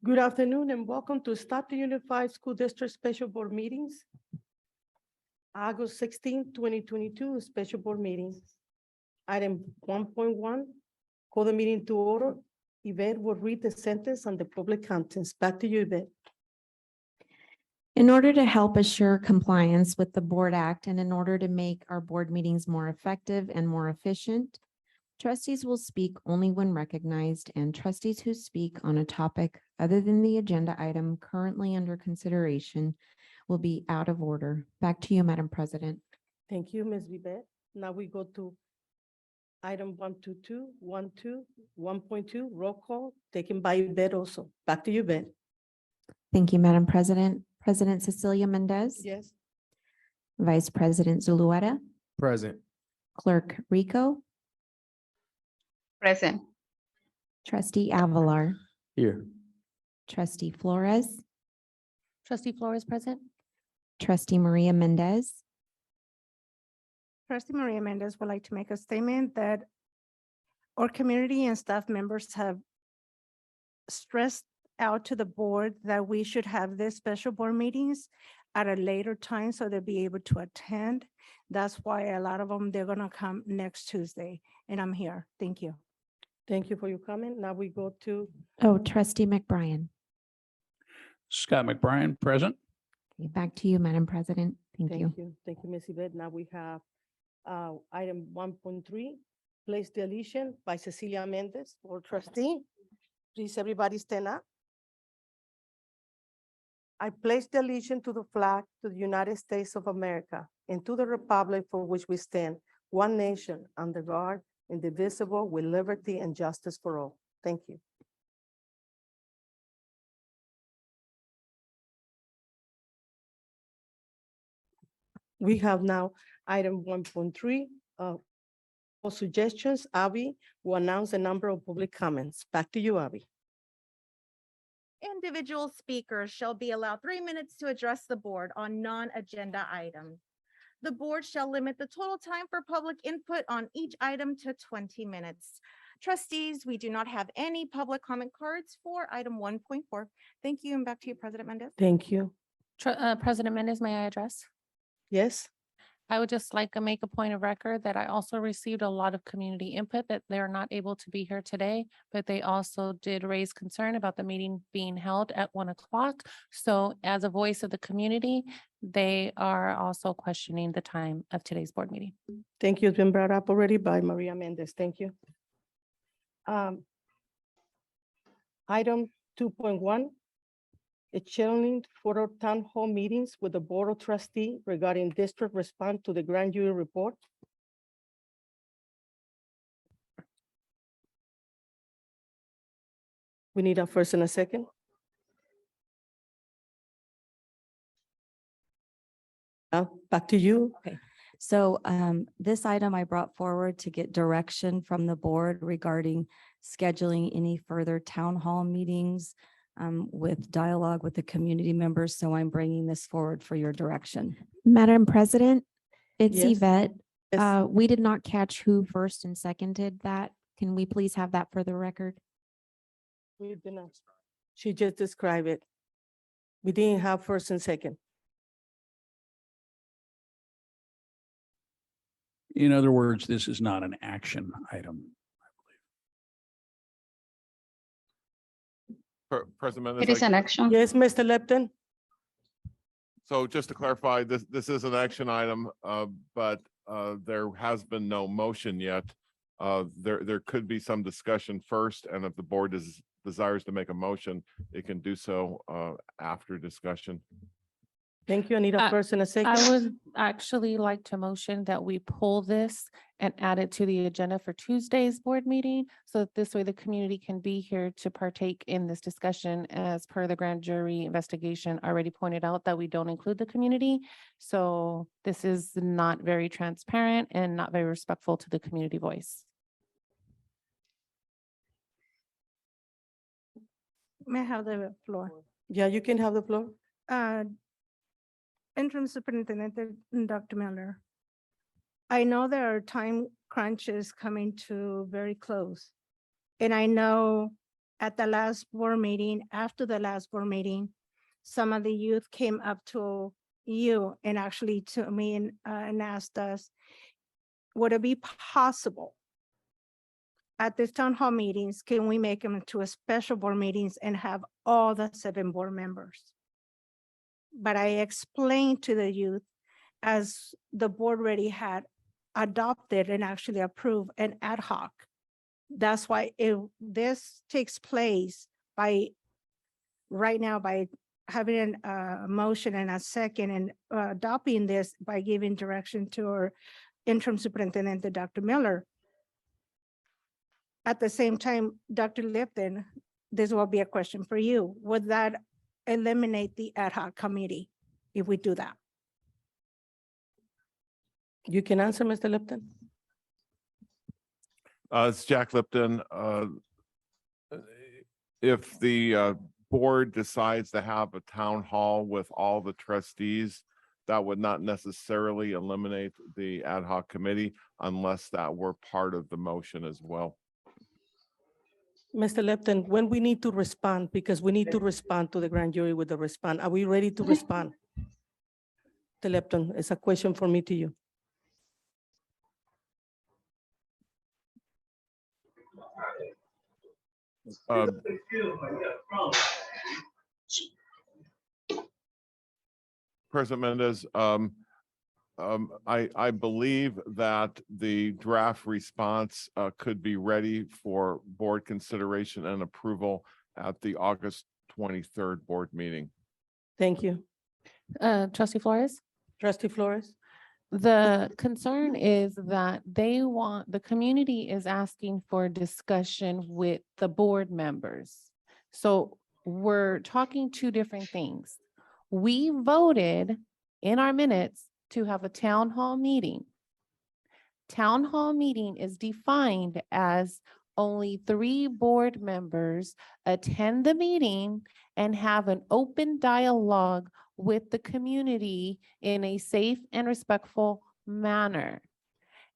Good afternoon and welcome to Stockton Unified School District Special Board Meetings. August 16, 2022, Special Board Meeting. Item 1.1, call the meeting to order. Yvette will read the sentence on the public contents. Back to you, Yvette. In order to help assure compliance with the Board Act and in order to make our board meetings more effective and more efficient, trustees will speak only when recognized, and trustees who speak on a topic other than the agenda item currently under consideration will be out of order. Back to you, Madam President. Thank you, Ms. Yvette. Now we go to item 122, 1.2, roll call, taken by Yvette also. Back to you, Yvette. Thank you, Madam President. President Cecilia Mendez. Yes. Vice President Zulueta. Present. Clerk Rico. Present. Trustee Avalar. Here. Trustee Flores. Trustee Flores present. Trustee Maria Mendez. Trustee Maria Mendez would like to make a statement that our community and staff members have stressed out to the board that we should have this special board meetings at a later time so they'll be able to attend. That's why a lot of them, they're gonna come next Tuesday, and I'm here. Thank you. Thank you for your comment. Now we go to, Oh, Trustee McBrien. Scott McBrien, present. Okay, back to you, Madam President. Thank you. Thank you, Ms. Yvette. Now we have item 1.3, place deletion by Cecilia Mendez for trustee. Please, everybody stand up. I place deletion to the flag to the United States of America and to the republic for which we stand, one nation, under God, indivisible, with liberty and justice for all. Thank you. We have now item 1.3, for suggestions. Abby will announce the number of public comments. Back to you, Abby. Individual speakers shall be allowed 3 minutes to address the board on non-agenda items. The board shall limit the total time for public input on each item to 20 minutes. Trustees, we do not have any public comment cards for item 1.4. Thank you, and back to you, President Mendez. Thank you. President Mendez, may I address? Yes, I would just like to make a point of record that I also received a lot of community input that they're not able to be here today, but they also did raise concern about the meeting being held at 1 o'clock. So as a voice of the community, they are also questioning the time of today's board meeting. thank you. It's been brought up already by Maria Mendez. Thank you. Item 2.1, it's scheduling for town hall meetings with the Board of Trustees regarding district response to the grand jury report. We need a first and a second. Back to you. So this item I brought forward to get direction from the board regarding scheduling any further town hall meetings with dialogue with the community members. So I'm bringing this forward for your direction. Madam President, it's Yes. Yvette. Yes. We did not catch who first and seconded that. Can we please have that for the record? We didn't. She just described it. We didn't have first and second. In other words, this is not an action item. President Mendez, It is an action. Yes, Mr. Lepton? so just to clarify, this is an action item, but there has been no motion yet. There could be some discussion first, and if the board desires to make a motion, it can do so after discussion. Thank you. I need a first and a second. I would actually like to motion that we pull this and add it to the agenda for Tuesday's board meeting. So that this way the community can be here to partake in this discussion. As per the grand jury investigation already pointed out that we don't include the community. So this is not very transparent and not very respectful to the community voice. May I have the floor? Yeah, you can have the floor. Interim Superintendent, Dr. Miller. I know there are time crunches coming to very close. And I know at the last board meeting, after the last board meeting, some of the youth came up to you and actually to me and asked us, would it be possible at this town hall meetings, can we make them into a special board meetings and have all the 7 board members? But I explained to the youth, as the board already had adopted and actually approved an ad hoc. That's why if this takes place by, right now, by having a motion and a second and adopting this by giving direction to our interim superintendent, Dr. Miller. At the same time, Dr. Lipton, this will be a question for you. Would that eliminate the ad hoc committee if we do that? You can answer, Mr. Lipton. It's Jack Lipton. If the board decides to have a town hall with all the trustees, that would not necessarily eliminate the ad hoc committee unless that were part of the motion as well. Mr. Lipton, when we need to respond, because we need to respond to the grand jury with the response. Are we ready to respond? Mr. Lipton, it's a question for me to you. President Mendez, I believe that the draft response could be ready for board consideration and approval at the August 23rd board meeting. Thank you. Trustee Flores? Trustee Flores? The concern is that the community is asking for discussion with the board members. So we're talking two different things. We voted in our minutes to have a town hall meeting. Town hall meeting is defined as only 3 board members attend the meeting and have an open dialogue with the community in a safe and respectful manner.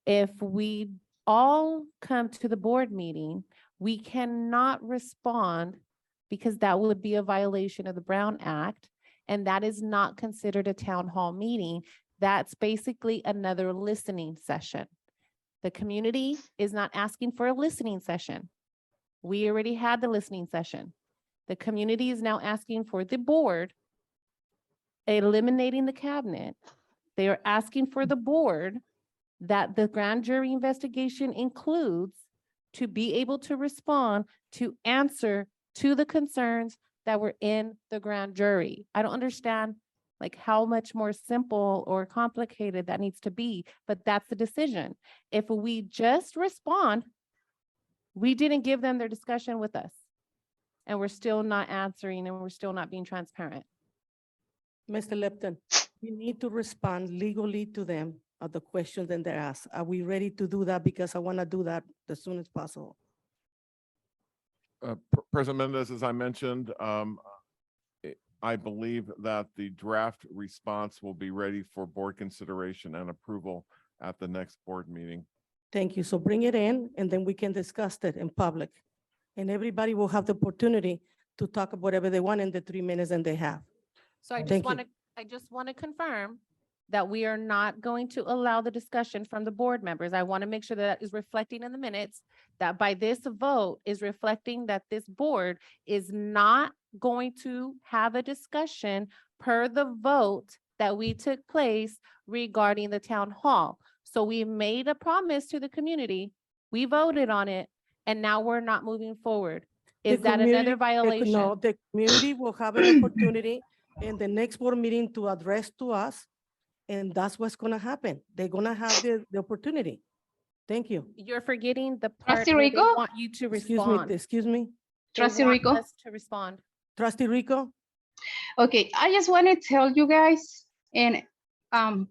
If we all come to the board meeting, we cannot respond because that would be a violation of the Brown Act, and that is not considered a town hall meeting. That's basically another listening session. The community is not asking for a listening session. We already had the listening session. The community is now asking for the board, eliminating the cabinet. They are asking for the board that the grand jury investigation includes to be able to respond to answer to the concerns that were in the grand jury. I don't understand like how much more simple or complicated that needs to be, but that's the decision. If we just respond, we didn't give them their discussion with us, and we're still not answering, and we're still not being transparent. Mr. Lipton, we need to respond legally to them of the questions that they're asked. Are we ready to do that? Because I want to do that as soon as possible. President Mendez, as I mentioned, I believe that the draft response will be ready for board consideration and approval at the next board meeting. Thank you. So bring it in and then we can discuss it in public. And everybody will have the opportunity to talk about whatever they want in the 3 minutes that they have. So I Thank just you. want to confirm that we are not going to allow the discussion from the board members. I want to make sure that is reflecting in the minutes, that by this vote is reflecting that this board is not going to have a discussion per the vote that we took place regarding the town hall. So we made a promise to the community, we voted on it, and now we're not moving forward. Is The that another community- violation? No, the community will have an opportunity in the next board meeting to address to us. And that's what's gonna happen. They're gonna have the opportunity. Thank you. You're forgetting the part Trustee where they Rico? want you to Excuse respond. me, excuse me. They Trustee want Rico? us to respond. Trustee Rico? Okay, I just want to tell you guys, and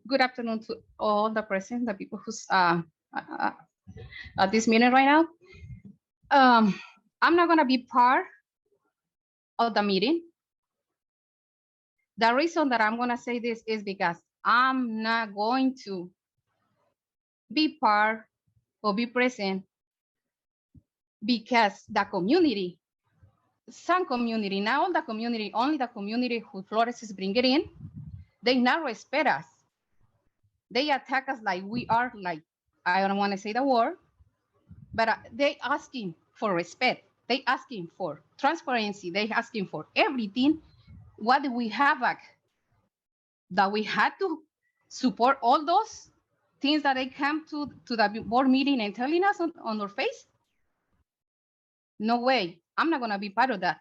good afternoon to all the present, the people who's at this meeting right now. I'm not gonna be part of the meeting. The reason that I'm gonna say this is because I'm not going to be part or be present because the community some community, not all the community, only the community who Flores is bringing in, they not respect us. They attack us like we are like, I don't want to say the word, but they asking for respect. They asking for transparency. They asking for everything. What do we have back? That we had to support all those things that they come to the board meeting and telling us on our face? No way. I'm not gonna be part of that.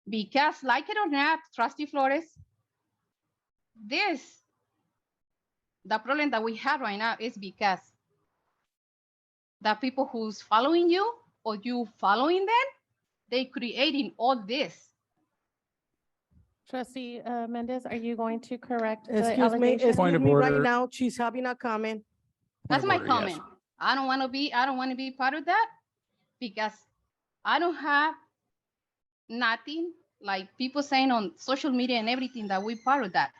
Because like it or not, Trustee Flores, the problem that we have right now is because the people who's following you or you following them, they creating all this. Trustee Mendez, are you going to correct the Excuse me, allegation? Point excuse of me, right order. now, she's having a comment. That's of my order, yes. comment. I don't want to be part of that because I don't have nothing like people saying on social media and everything that we part of that.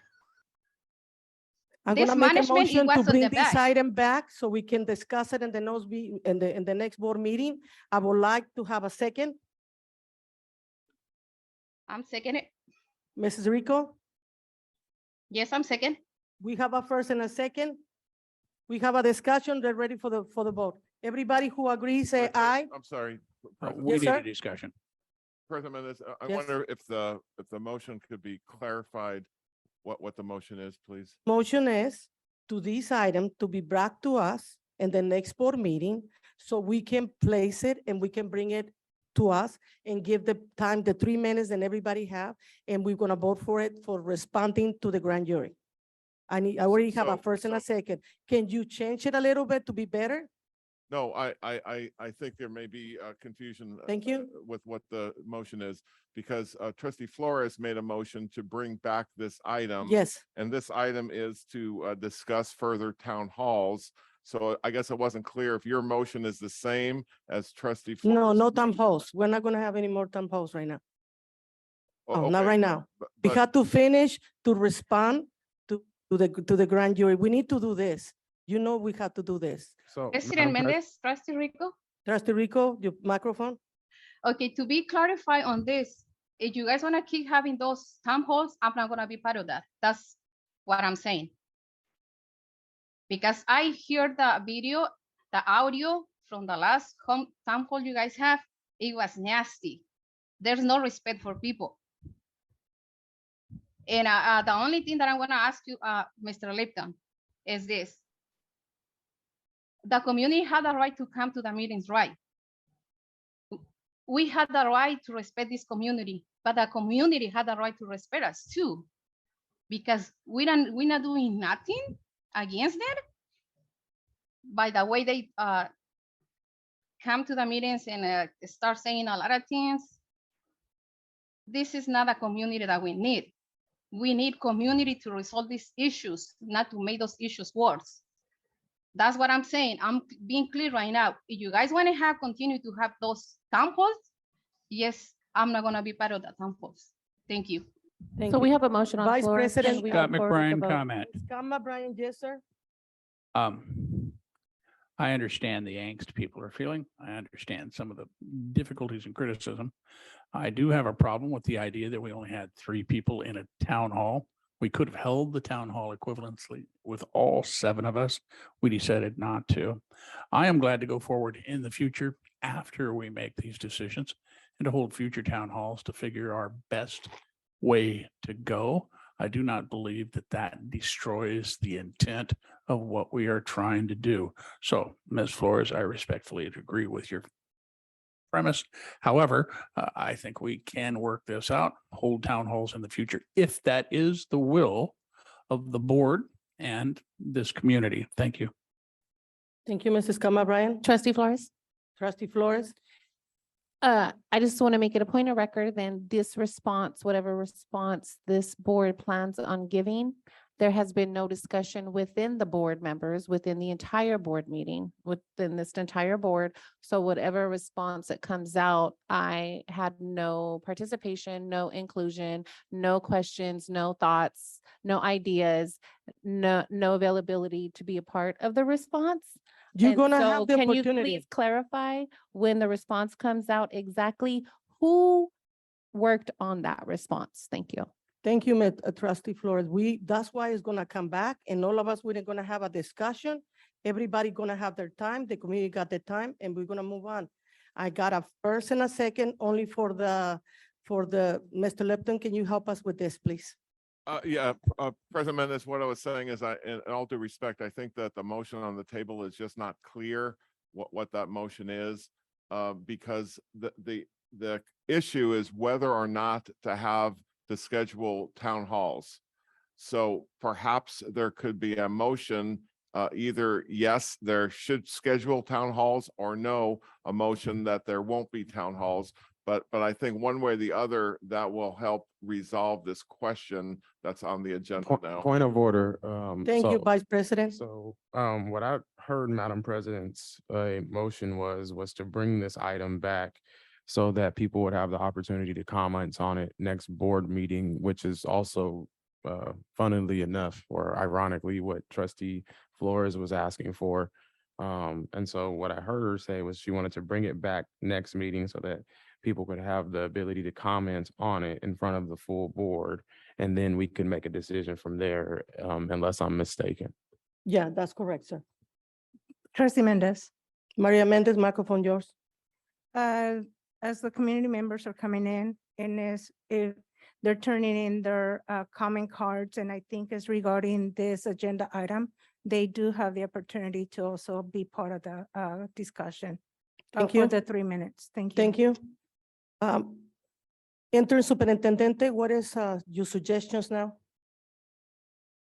I'm This gonna make a management, it motion to was on bring the this back. item back so we can discuss it in the in the next board meeting. I would like to have a second. I'm second it. Mrs. Rico, Yes, I'm second. we have a first and a second. We have a discussion. They're ready for the vote. Everybody who agrees, say aye. I'm sorry. We Yes, need sir. a discussion. President Mendez, I Yes. wonder if the motion could be clarified, what the motion is, please. Motion is to this item to be brought to us in the next board meeting so we can place it and we can bring it to us and give the time, the 3 minutes that everybody have, and we're gonna vote for it for responding to the grand jury. I already have a So- first and a so- second. Can you change it a little bit to be better? No, I think there may be confusion. Thank you. With what the motion is, because Trustee Flores made a motion to bring back this item. Yes, And this item is to discuss further town halls. So I guess it wasn't clear if your motion is the same as Trustee. no, Flores' no time motion. pause. We're not gonna have any more time pause right now. Oh, Oh, not okay, right now. We but- have to finish to respond to the grand jury. We need to do this. You know, we have to do this. So. President Madam Pres- Mendez, Trustee Rico. Trustee Rico, your microphone? Okay, to be clarified on this, if you guys want to keep having those town halls, I'm not going to be part of that. That's what I'm saying. Because I hear the video, the audio from the last town hall you guys have, it was nasty. There's no respect for people. And the only thing that I want to ask you, Mr. Lipton, is this. The community had the right to come to the meetings, right? We had the right to respect this community, but the community had the right to respect us too. Because we're not doing nothing against them. By the way they come to the meetings and start saying a lot of things. This is not a community that we need. We need community to resolve these issues, not to make those issues worse. That's what I'm saying. I'm being clear right now. If you guys want to continue to have those town halls, yes, I'm not gonna be part of the town halls. Thank you. Thank So you. we have a motion on the Vice floor. Can President we Scott move forward with the McBride vote? comment. Ms. Kama, Brian, yes, sir? I understand the angst people are feeling. I understand some of the difficulties and criticism. I do have a problem with the idea that we only had 3 people in a town hall. We could have held the town hall equivalently with all 7 of us. We decided not to. I am glad to go forward in the future after we make these decisions and to hold future town halls to figure our best way to go. I do not believe that that destroys the intent of what we are trying to do. So, Ms. Flores, I respectfully agree with your premise. However, I think we can work this out, hold town halls in the future, if that is the will of the board and this community. Thank you. Thank you, Mrs. Kama, Brian. Trustee Flores? Trustee Flores? I just want to make it a point of record, then this response, whatever response this board plans on giving, There has been no discussion within the board members, within the entire board meeting, within this entire board. So whatever response that comes out, I had no participation, no inclusion, no questions, no thoughts, no ideas, no availability to be a part of the response. You're And gonna so have the can you opportunity. please clarify when the response comes out exactly who worked on that response? Thank you. Thank you, Trustee Flores. That's why it's gonna come back and all of us, we're gonna have a discussion. Everybody gonna have their time, the community got their time, and we're gonna move on. I got a first and a second only for the, Mr. Lepton, can you help us with this, please? President Mendez, what I was saying is in all due respect, I think that the motion on the table is just not clear what that motion is. Because the issue is whether or not to have to schedule town halls. So perhaps there could be a motion, either yes, there should schedule town halls, or no, a motion that there won't be town halls. But I think one way or the other, that will help resolve this question that's on the agenda now. Point of order. Thank you, so- Vice President. So, what I heard Madam President's, motion was to bring this item back so that people would have the opportunity to comment on it next board meeting, which is also, funnily enough, or ironically, what Trustee Flores was asking for. And so what I heard her say was she wanted to bring it back next meeting so that people could have the ability to comment on it in front of the full board. And then we could make a decision from there, unless I'm mistaken. Yeah, that's correct, sir. Trustee Mendez. Maria Mendez, microphone yours. As the community members are coming in, and if they're turning in their comment cards, and I think is regarding this agenda item, they do have the opportunity to also be part of the discussion. Thank For you. the 3 minutes. Thank you. Thank you. Interim Superintendente, what is your suggestions now?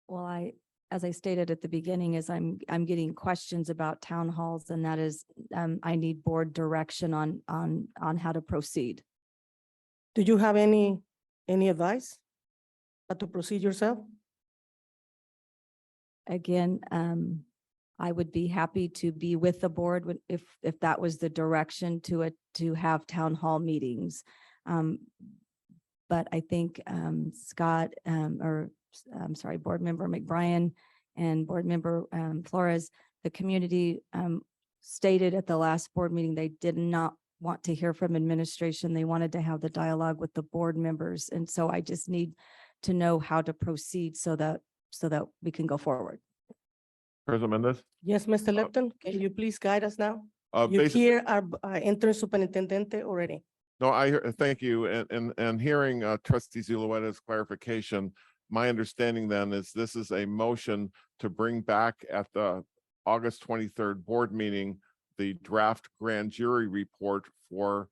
Well, as I stated at the beginning, is I'm getting questions about town halls, and that is, I need board direction on how to proceed. Do you have any advice how to proceed yourself? Again, I would be happy to be with the board if that was the direction to have town hall meetings. But I think Scott, I'm sorry, Board Member McBrien and Board Member Flores, the community stated at the last board meeting, they did not want to hear from administration. They wanted to have the dialogue with the board members. And so I just need to know how to proceed so that we can go forward. President Mendez? Yes, Mr. Lepton, can you please guide us now? You Basi- hear our interim superintendente already. No, thank you. And hearing trustee Zulueta's clarification, my understanding then is this is a motion to bring back at the August 23rd board meeting, the draft grand jury report for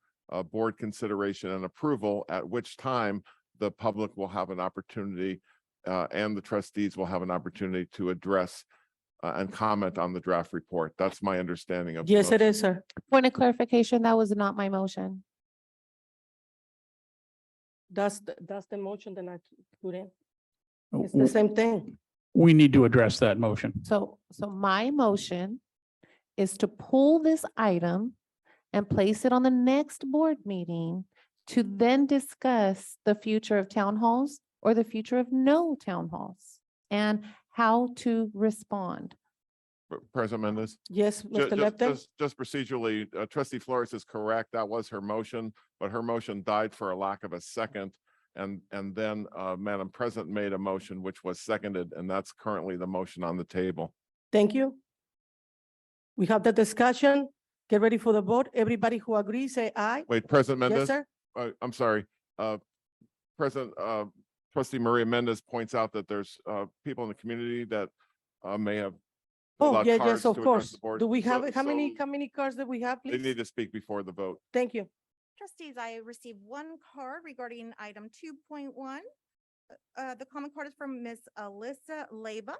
board consideration and approval, at which time the public will have an opportunity and the trustees will have an opportunity to address and comment on the draft report. That's my understanding of. the Yes, it motion. is, sir. Point of clarification, that was not my motion. That's the motion that I put in. Oh, It's the same thing. We need to address that motion. So my motion is to pull this item and place it on the next board meeting to then discuss the future of town halls or the future of no town halls and how to respond. President Mendez? Yes, Ju- Mr. ju- Lepton? Just procedurally, trustee Flores is correct. That was her motion, but her motion died for a lack of a second. And then Madam President made a motion which was seconded, and that's currently the motion on the table. Thank you. We have the discussion. Get ready for the vote. Everybody who agrees, say aye. Wait, President Yes, Mendez? sir. I'm sorry. President, trustee Maria Mendez points out that there's people in the community that may have. Oh, allowed yeah, cards yes, to of address course. the board. Do we have, So- how many so cards do we have, They please? need to speak before the vote. Thank you. Trustees, I received one card regarding item 2.1. The comment card is from Ms. Alyssa Leyva.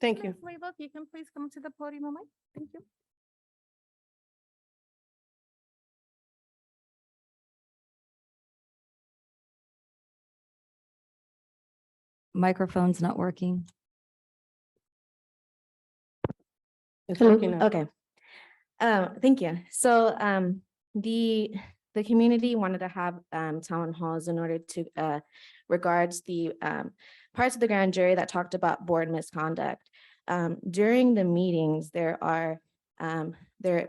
Thank you. Ms. Leyva, if you can please come to the podium, Mike. Thank you. Microphone's not working. It's Hello, working now. okay. Thank you. So, the community wanted to have, town halls in order to, regards the, parts of the grand jury that talked about board misconduct. During the meetings, there are,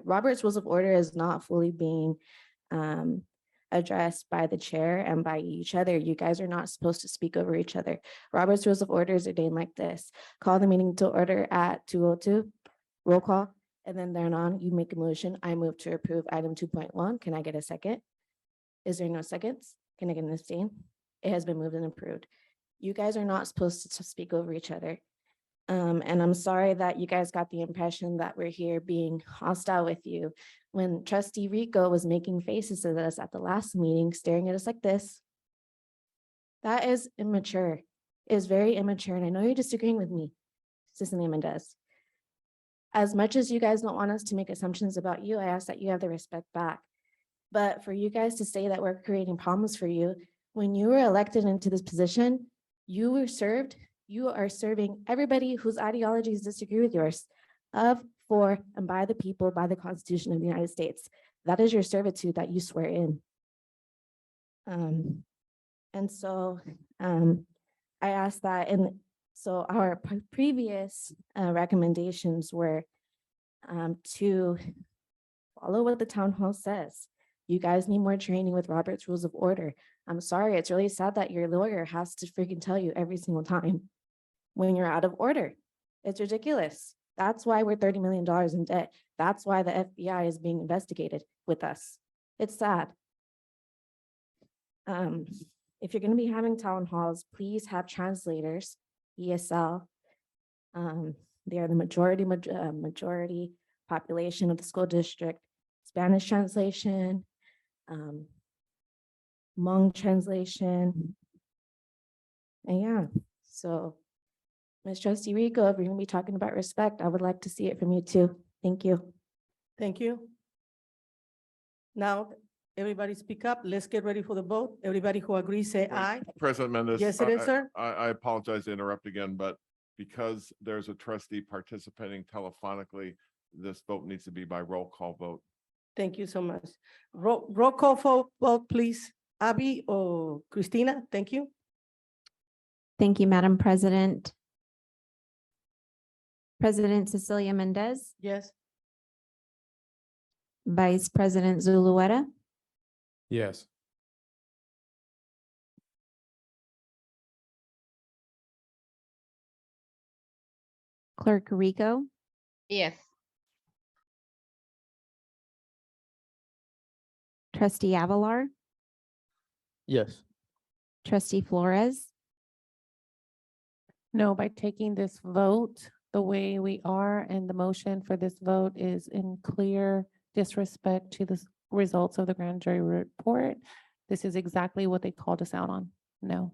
Robert's Rules of Order is not fully being, addressed by the chair and by each other. You guys are not supposed to speak over each other. Robert's Rules of Orders are named like this: call the meeting to order at 2:02, roll call, and then thereon you make a motion. I move to approve item 2.1. Can I get a second? Is there no seconds? Can I get an abstain? It has been moved and approved. You guys are not supposed to speak over each other. And I'm sorry that you guys got the impression that we're here being hostile with you. When trustee Rico was making faces at us at the last meeting, staring at us like this, that is immature. It is very immature, and I know you're disagreeing with me, Cecilia Mendez. As much as you guys don't want us to make assumptions about you, I ask that you have the respect back. But for you guys to say that we're creating problems for you, when you were elected into this position, you are serving everybody whose ideologies disagree with yours, of, for, and by the people, by the Constitution of the United States. That is your servitude that you swear in. And so I asked that, and so our previous recommendations were to follow what the town hall says. You guys need more training with Robert's Rules of Order. I'm sorry, it's really sad that your lawyer has to freaking tell you every single time when you're out of order. It's ridiculous. That's why we're $30 million in debt. That's why the FBI is being investigated with us. It's sad. If you're gonna be having town halls, please have translators, ESL. They are the majority population of the school district. Spanish translation, Hmong translation. And yeah, so Ms. Trustee Rico, if we're gonna be talking about respect, I would like to see it from you too. Thank you. Thank you. Now, everybody speak up. Let's get ready for the vote. Everybody who agrees, say aye. President Mendez. Yes, it is, sir. I apologize to interrupt again, but because there's a trustee participating telephonically, this vote needs to be by roll call vote. Thank you so much. Roll call vote, please. Abby or Christina, thank you. Thank you, Madam President. President Cecilia Mendez, Yes. Vice President Zulueta, Yes. Clerk Rico, Yes. Trustee Avalar, Yes. Trustee Flores, No, by taking this vote the way we are, and the motion for this vote is in clear disrespect to the results of the grand jury report. This is exactly what they called us out on. No.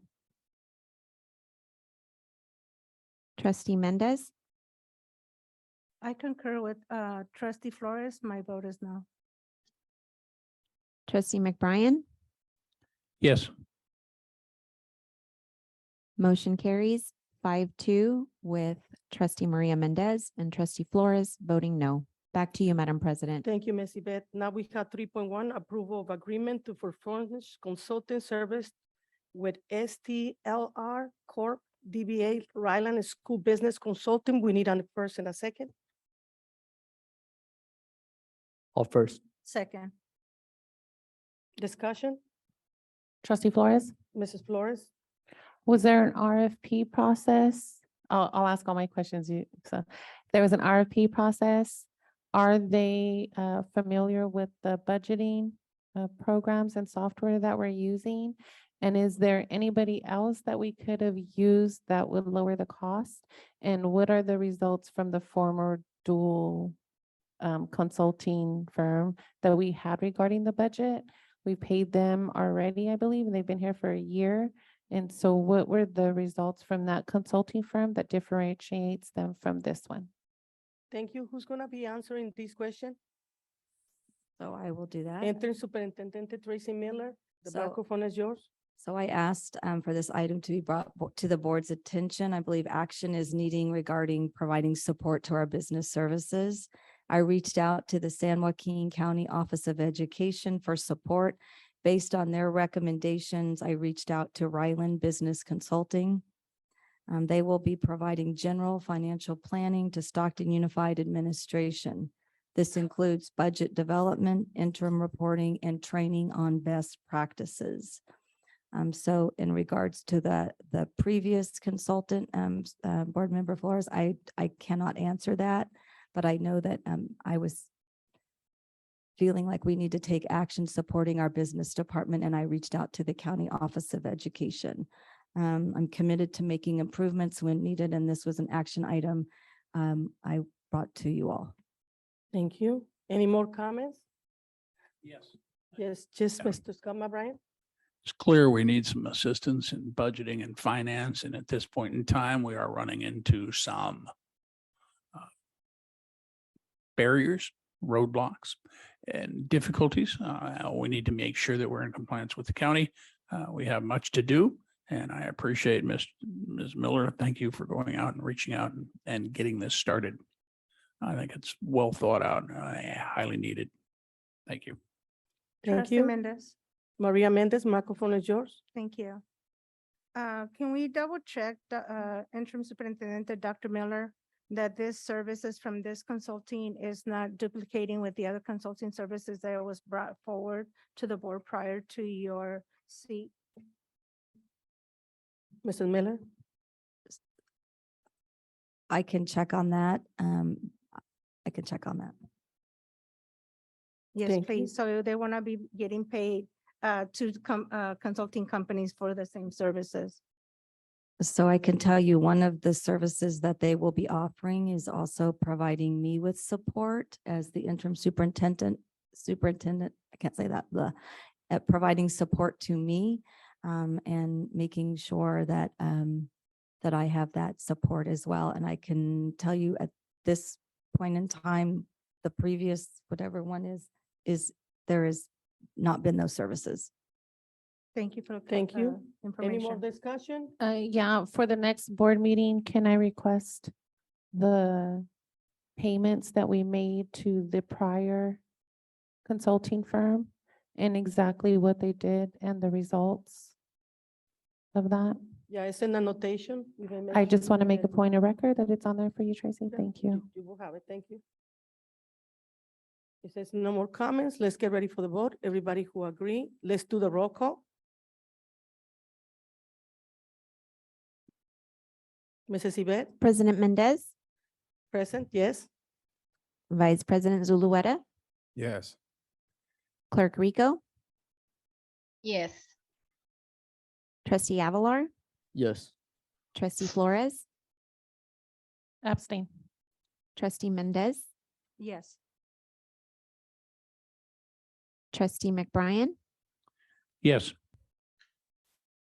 Trustee Mendez, I concur with trustee Flores. My vote is no. Trustee McBrien, Yes. motion carries 5-2 with Trustee Maria Mendez and Trustee Flores voting no. Back to you, Madam President. Thank you, Ms. Yvette. Now we have 3.1, approval of agreement to perform consulting service with STLR Corp. DBA Ryland School Business Consulting. We need a first and a second. All first. Second. Discussion, Trustee Flores, Mrs. Flores? was there an RFP process? I'll ask all my questions. So if there was an RFP process. Are they familiar with the budgeting programs and software that we're using? And is there anybody else that we could have used that would lower the cost? And what are the results from the former dual consulting firm that we had regarding the budget? We paid them already, I believe, and they've been here for a year. And so what were the results from that consulting firm that differentiates them from this one? Thank you. Who's gonna be answering this question? So I will do that. Interim Superintendent Tracy Miller, the So- microphone is yours. So I asked for this item to be brought to the board's attention. I believe action is needing regarding providing support to our business services. I reached out to the San Joaquin County Office of Education for support. Based on their recommendations, I reached out to Ryland Business Consulting. They will be providing general financial planning to Stockton Unified Administration. This includes budget development, interim reporting, and training on best practices. So in regards to the previous consultant, Board Member Flores, I cannot answer that, but I know that I was feeling like we need to take action supporting our business department, and I reached out to the County Office of Education. I'm committed to making improvements when needed, and this was an action item I brought to you all. Thank you. Any more comments? Yes. Yes, just Mr. Scott Bryant. It's clear we need some assistance in budgeting and finance, and at this point in time, we are running into some barriers, roadblocks, and difficulties. We need to make sure that we're in compliance with the county. We have much to do, and I appreciate Ms. Miller. Thank you for going out and reaching out and getting this started. I think it's well thought out, highly needed. Thank you. Thank Trustee you. Mendez. Maria Mendez, microphone is yours. Thank you. Can we double check the interim superintendent, Dr. Miller, that this services from this consulting is not duplicating with the other consulting services that was brought forward to the board prior to your seat? Mrs. Miller? I can check on that. I can check on that. Yes, Thank you. please. So they want to be getting paid to consulting companies for the same services. So I can tell you one of the services that they will be offering is also providing me with support as the interim superintendent, I can't say that, providing support to me and making sure that that I have that support as well. And I can tell you at this point in time, the previous, whatever one is there has not been those services. Thank you for. Thank you. Any more Information. discussion? Yeah, for the next board meeting, can I request the payments that we made to the prior consulting firm and exactly what they did and the results of that? Yeah, it's an annotation. You can I just mention want to make a that- point of record that it's on there for you, Tracy. Yeah, Thank you. You will have it. Thank you. If there's no more comments, let's get ready for the vote. Everybody who agree, let's do the roll call. Mrs. Yvette, President Mendez, present, yes. Vice President Zulueta, Yes. Clerk Rico, Yes. Trustee Avalar, Yes. Trustee Flores, Abstain. Trustee Mendez, Yes. Trustee McBrien. Yes.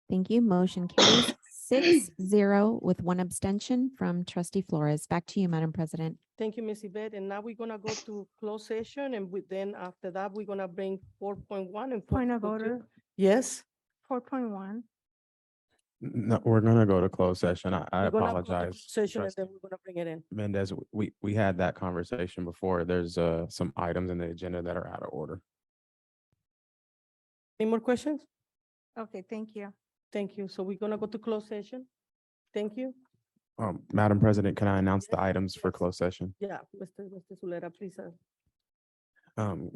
Thank you. Motion carries 6-0 with one abstention from Trustee Flores. Back to you, Madam President. Thank you, Ms. Yvette. And now we're gonna go to closed session and then after that, we're gonna bring 4.1 and Point of 4.2. order, Yes. 4.1. No, we're gonna go to closed session. I we're gonna go to apologize. closed Session and Trustee then we're gonna bring it in. Mendez, we had that conversation before. There's some items in the agenda that are out of order. Any more questions? Okay, thank you. Thank you. So we're gonna go to closed session. Thank you. Madam President, can I announce the Yes, items for yes. closed session? Yeah, Mr. Zuleta, please.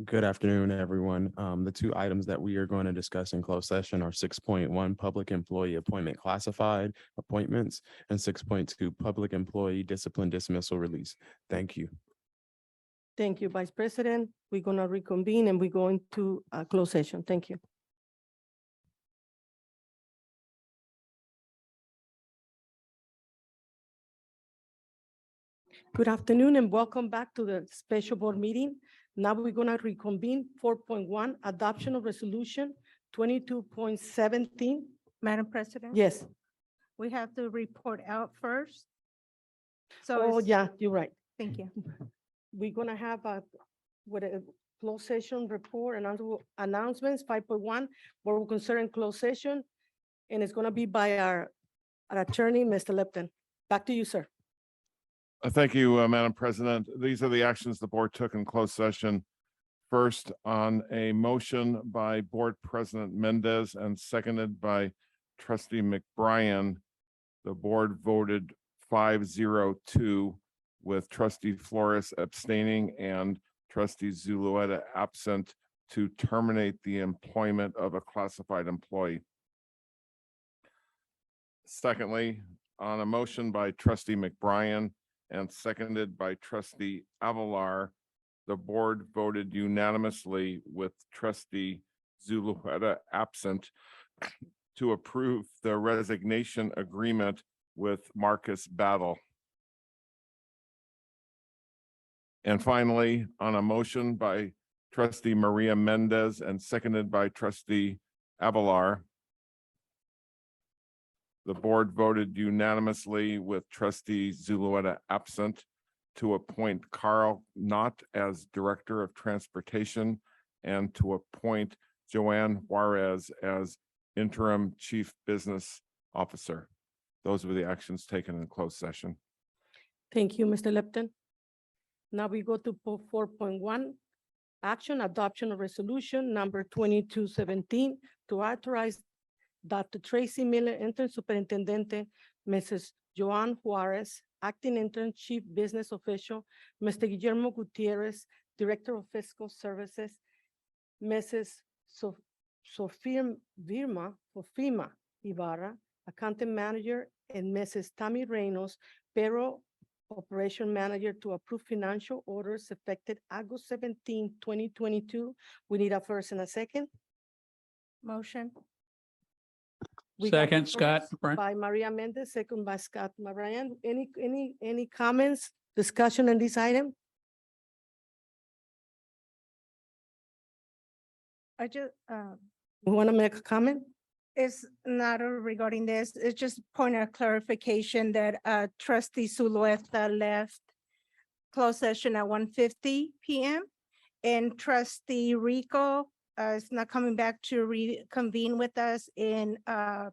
Good afternoon, everyone. The two items that we are going to discuss in closed session are 6.1 Public Employee Appointment Classified Appointments and 6.2 Public Employee Discipline Dismissal Release. Thank you. Thank you, Vice President. We're gonna reconvene and we're going to closed session. Thank you. Good afternoon and welcome back to the special board meeting. Now we're gonna reconvene 4.1, adoption of resolution 22.17. Madam President? Yes. We have to report out first. So, Oh, it's- yeah, you're right. thank you. We're gonna have a closed session report and announcements 5.1, where we're considering closed session. and it's gonna be by our attorney, Mr. Lipton. Back to you, sir. Thank you, Madam President. These are the actions the board took in closed session. First, on a motion by Board President Mendez and seconded by Trustee McBrien, the board voted 5-0-2 with Trustee Flores abstaining and Trustee Zulueta absent to terminate the employment of a classified employee. Secondly, on a motion by Trustee McBrien and seconded by Trustee Avalar, the board voted unanimously with Trustee Zulueta absent to approve the resignation agreement with Marcus Battle. And finally, on a motion by Trustee Maria Mendez and seconded by Trustee Avalar, the board voted unanimously with Trustee Zulueta absent to appoint Carl Knott as Director of Transportation and to appoint Joanne Juarez as Interim Chief Business Officer. Those were the actions taken in closed session. Thank you, Mr. Lipton. Now we go to 4.1, action adoption of resolution number 2217 to authorize Dr. Tracy Miller, intern superintendente, Mrs. Joanne Juarez, acting intern chief business official, Mr. Guillermo Gutierrez, director of fiscal services, Mrs. Sofia Fofima Ibarra, accountant manager, and Mrs. Tammy Reynolds, payroll operation manager, to approve financial orders effective August 17, 2022. We need a first and a second. Motion. We got the Second, Scott first McBrien. by Maria Mendez, second by Scott McBrien. Any comments, discussion on this item? I just, We want to make a comment? it's not regarding this, it's just point of clarification that Trustee Zulueta left closed session at 1:50 PM. And Trustee Rico is not coming back to reconvene with us in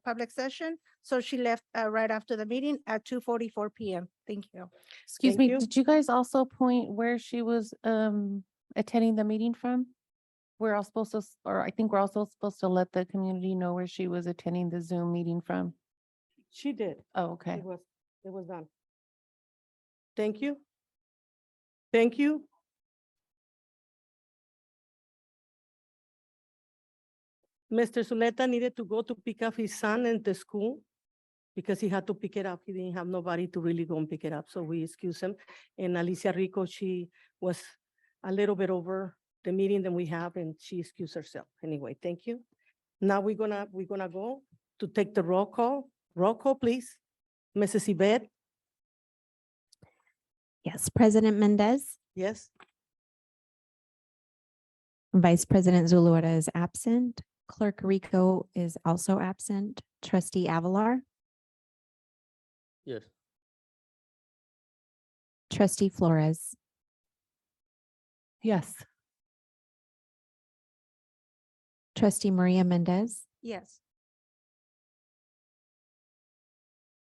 public session. So she left right after the meeting at 2:44 PM. Thank you. Excuse Thank me, you. did you guys also point where she was attending the meeting from? We're all supposed to, or I think we're also supposed to let the community know where she was attending the Zoom meeting from. She did. Oh, okay. It was done. Thank you. Thank you. Mr. Zuleta needed to go to pick up his son in the school because he had to pick it up. He didn't have nobody to really go and pick it up, so we excuse him. And Alicia Rico, she was a little bit over the meeting than we have, and she excused herself. Anyway, thank you. Now we're gonna go to take the roll call. Roll call, please. Mrs. Yvette? Yes, President Mendez, Yes? Vice President Zulueta is absent. Clerk Rico is also absent. Trustee Avalar, Yes. Trustee Flores, Yes. Trustee Maria Mendez, Yes.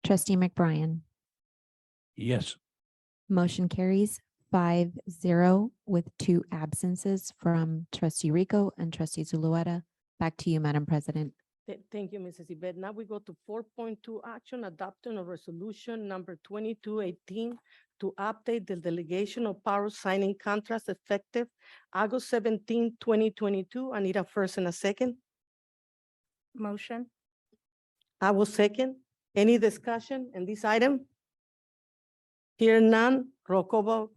Trustee McBrien. Yes. Motion carries 5-0 with 2 absences from Trustee Rico and Trustee Zulueta. Back to you, Madam President. Thank you, Mrs. Yvette. Now we go to 4.2, action adopting a resolution number 2218 to update the delegation of power signing contracts effective August 17, 2022. I need a first and a second. Motion. I will second. Any discussion in this item? Here none, roll call vote.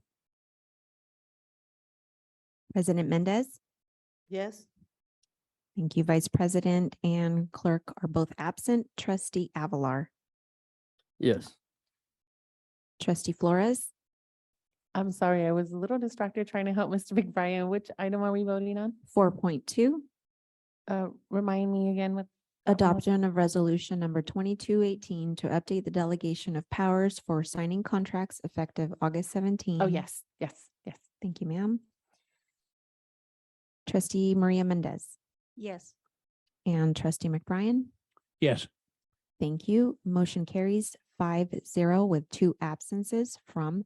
President Mendez, Yes? thank you. Vice President and Clerk are both absent. Trustee Avalar, Yes. Trustee Flores, I'm sorry, I was a little distracted trying to help Mr. McBrien. Which item are we voting on? 4.2, Remind me again what. that was. adoption of resolution number 2218 to update the delegation of powers for signing contracts effective August 17. Oh, yes, yes, yes. Thank you, ma'am. Trustee Maria Mendez Yes. and Trustee McBrien. Yes. Thank you. Motion carries 5-0 with 2 absences from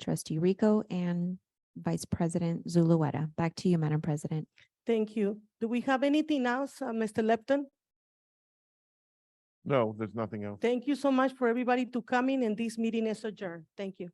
trustee Rico and Vice President Zulueta. Back to you, Madam President. Thank you. Do we have anything else, Mr. Lepton? No, there's nothing else. Thank you so much for everybody to coming, and this meeting is adjourned. Thank you.